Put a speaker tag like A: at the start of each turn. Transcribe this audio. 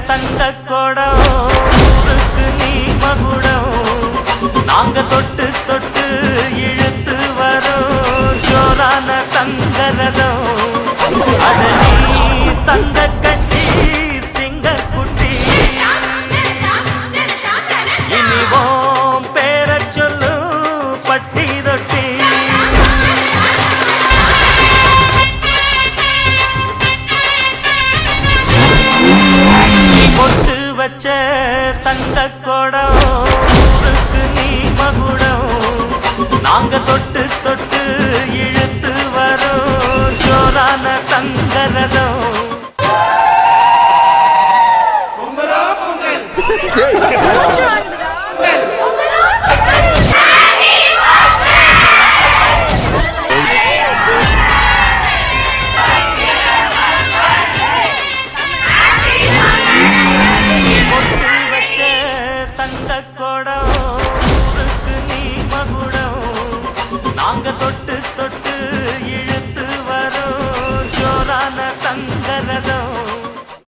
A: தங்க கொடம் ஊருக்கு நீ மகுடம் நாங்க தொட்டு தொட்டு இழுத்து வரோம் ஜோரான தங்கரதம் அழகி தங்க கட்டி சிங்க குட்டி இனிவோம் பேர சொல்லு பட்டி ரொட்டி பொட்டு வச்ச தங்க கொடம் ஊருக்கு நீ மகுடம் நாங்க தொட்டு தொட்டு இழுத்து வரோம் ஜோரான தங்கரதம்